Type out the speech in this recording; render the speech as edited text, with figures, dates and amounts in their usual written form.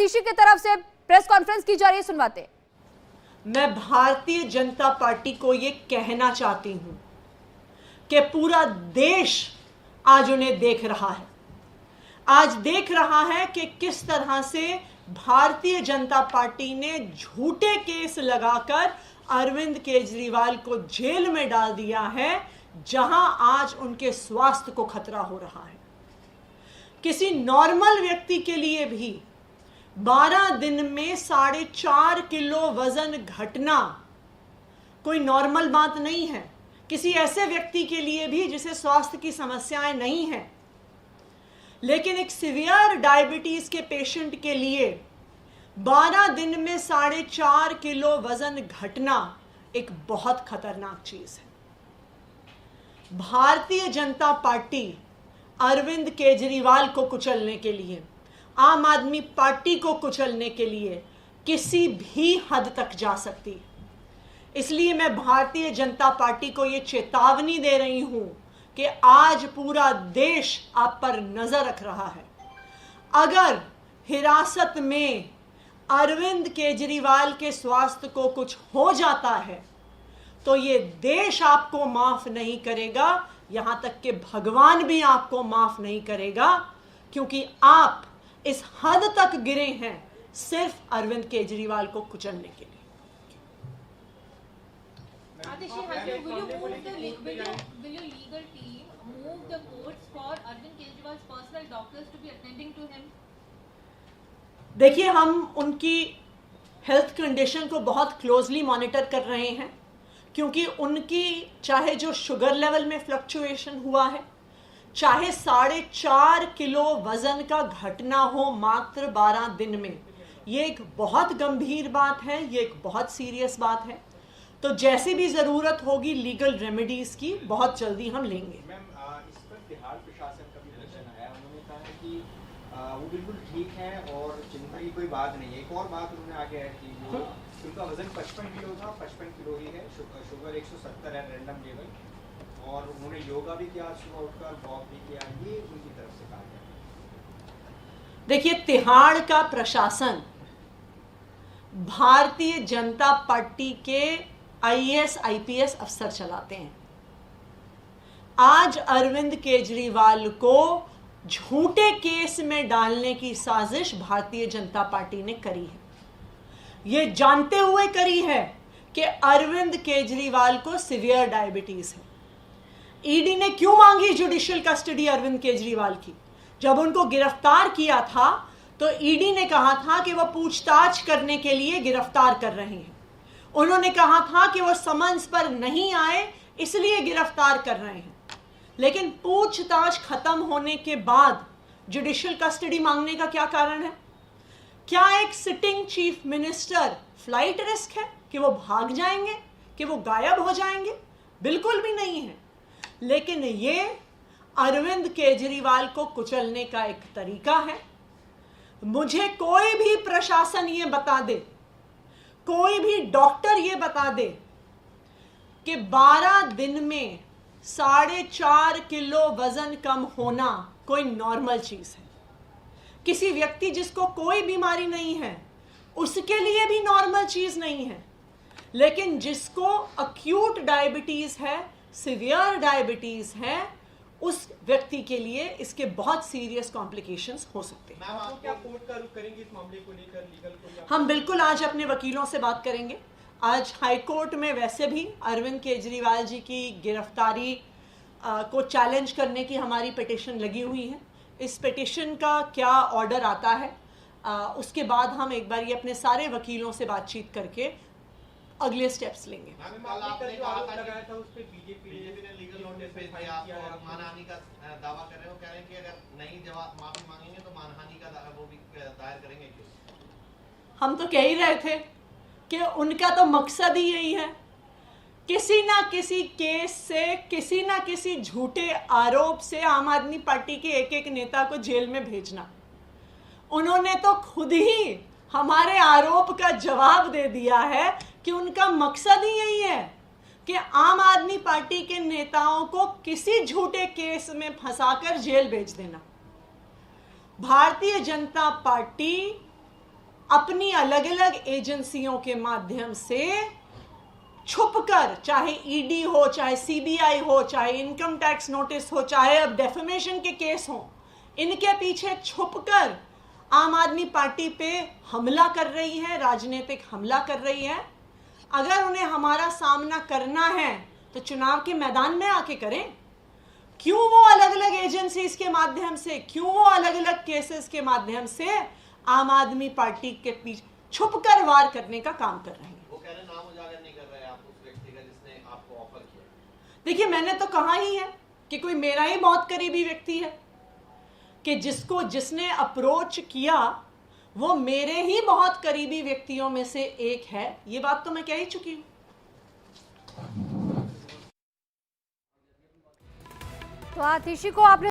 आतिशी की तरफ से प्रेस कॉन्फ्रेंस की जा रही है, सुनवाते। मैं भारतीय जनता पार्टी को ये कहना चाहती हूं कि पूरा देश आज उन्हें देख रहा है, आज देख रहा है कि किस तरह से भारतीय जनता पार्टी ने झूठे केस लगाकर अरविंद केजरीवाल को जेल में डाल दिया है, जहां आज उनके स्वास्थ्य को खतरा हो रहा है। किसी नॉर्मल व्यक्ति के लिए भी 12 दिन में 4.5 किलो वजन घटना कोई नॉर्मल बात नहीं है। किसी ऐसे व्यक्ति के लिए भी जिसे स्वास्थ्य की समस्याएं नहीं हैं, लेकिन एक सीवियर डायबिटीज के पेशेंट के लिए 12 दिन में 4.5 किलो वजन घटना एक बहुत खतरनाक चीज है। भारतीय जनता पार्टी अरविंद केजरीवाल को कुचलने के लिए, आम आदमी पार्टी को कुचलने के लिए किसी भी हद तक जा सकती है। इसलिए मैं भारतीय जनता पार्टी को यह चेतावनी दे रही हूं कि आज पूरा देश आप पर नजर रख रहा है। अगर हिरासत में अरविंद केजरीवाल के स्वास्थ्य को कुछ हो जाता है तो ये देश आपको माफ नहीं करेगा, यहां तक कि भगवान भी आपको माफ नहीं करेगा, क्योंकि आप इस हद तक गिरे हैं सिर्फ अरविंद केजरीवाल को कुचलने के लिए। Atishi, will your legal team move the courts for Arvind Kejriwal's personal doctors to be attending to him? देखिए, हम उनकी हेल्थ कंडीशन को बहुत क्लोजली मॉनिटर कर रहे हैं, क्योंकि उनकी चाहे जो शुगर लेवल में फ्लक्चुएशन हुआ है, चाहे 4.5 किलो वजन का घटना हो मात्र 12 दिन में, ये एक बहुत गंभीर बात है, ये एक बहुत सीरियस बात है। तो जैसी भी जरूरत होगी लीगल रेमेडीज की, बहुत जल्दी हम लेंगे। मैम, इस पर तिहाड़ प्रशासन का भी प्रश्न आया। उन्होंने कहा है कि वो बिल्कुल ठीक है और चिंता की कोई बात नहीं है। एक और बात उन्होंने आगे ऐड की, जो उनका वजन 55 किलो था, 55 किलो ही है, शुगर 170 है रैंडम लेवल, और उन्होंने योगा भी किया, सुबह उठकर वॉक भी किया, ये उनकी तरफ से कहा गया। देखिए, तिहाड़ का प्रशासन भारतीय जनता पार्टी के IAS IPS अफसर चलाते हैं। आज अरविंद केजरीवाल को झूठे केस में डालने की साजिश भारतीय जनता पार्टी ने करी है। ये जानते हुए करी है कि अरविंद केजरीवाल को सीवियर डायबिटीज है। ईडी ने क्यों मांगी जुडिशियल कस्टडी अरविंद केजरीवाल की? जब उनको गिरफ्तार किया था तो ईडी ने कहा था कि वह पूछताछ करने के लिए गिरफ्तार कर रहे हैं। उन्होंने कहा था कि वो समन्स पर नहीं आए इसलिए गिरफ्तार कर रहे हैं, लेकिन पूछताछ खत्म होने के बाद जुडिशियल कस्टडी मांगने का क्या कारण है? क्या एक sitting chief minister flight risk है कि वो भाग जाएंगे, कि वो गायब हो जाएंगे? बिल्कुल भी नहीं है। लेकिन ये अरविंद केजरीवाल को कुचलने का एक तरीका है। मुझे कोई भी प्रशासन ये बता दे, कोई भी डॉक्टर ये बता दे कि 12 दिन में 4.5 किलो वजन कम होना कोई नॉर्मल चीज है। किसी व्यक्ति जिसको कोई बीमारी नहीं है उसके लिए भी नॉर्मल चीज नहीं है, लेकिन जिसको अक्यूट डायबिटीज है, सीवियर डायबिटीज है, उस व्यक्ति के लिए इसके बहुत सीरियस कॉम्प्लिकेशंस हो सकते हैं। मैम, आप क्या कोर्ट का रुख करेंगे इस मामले को लेकर, लीगल को? हम बिल्कुल आज अपने वकीलों से बात करेंगे। आज हाई कोर्ट में वैसे भी अरविंद केजरीवाल जी की गिरफ्तारी को चैलेंज करने की हमारी पिटीशन लगी हुई है। इस पिटीशन का क्या ऑर्डर आता है, उसके बाद हम एक बार ये अपने सारे वकीलों से बातचीत करके अगले स्टेप्स लेंगे। बीजेपी ने लीगल नोटिस भेज दिया आपको और मानहानि का दावा कर रहे हो, कह रहे हैं कि अगर नहीं जवाब माफी मांगेंगे तो मानहानि का वो भी दायर करेंगे। क्यों? हम तो कह ही रहे थे कि उनका तो मकसद ही यही है, किसी ना किसी केस से, किसी ना किसी झूठे आरोप से आम आदमी पार्टी के एक एक नेता को जेल में भेजना। उन्होंने तो खुद ही हमारे आरोप का जवाब दे दिया है कि उनका मकसद ही यही है कि आम आदमी पार्टी के नेताओं को किसी झूठे केस में फंसाकर जेल भेज देना। भारतीय जनता पार्टी अपनी अलग अलग एजेंसियों के माध्यम से छुपकर, चाहे ईडी हो, चाहे सीबीआई हो, चाहे इनकम टैक्स नोटिस हो, चाहे अब डेफेमेशन के केस हो, इनके पीछे छुपकर आम आदमी पार्टी पे हमला कर रही है, राजनीतिक हमला कर रही है। अगर उन्हें हमारा सामना करना है तो चुनाव के मैदान में आके करें। क्यों वो अलग अलग एजेंसीज के माध्यम से, क्यों वो अलग अलग केसेस के माध्यम से आम आदमी पार्टी के पीछे छुपकर वार करने का काम कर रहे हैं? वो कह रहे नाम उजागर नहीं कर रहे आप उस व्यक्ति का जिसने आपको ऑफर किया। देखिए, मैंने तो कहा ही है कि कोई मेरा ही बहुत करीबी व्यक्ति है, कि जिसने अप्रोच किया वो मेरे ही बहुत करीबी व्यक्तियों में से एक है। ये बात तो मैं कह ही चुकी हूं। तो आतिशी को आपने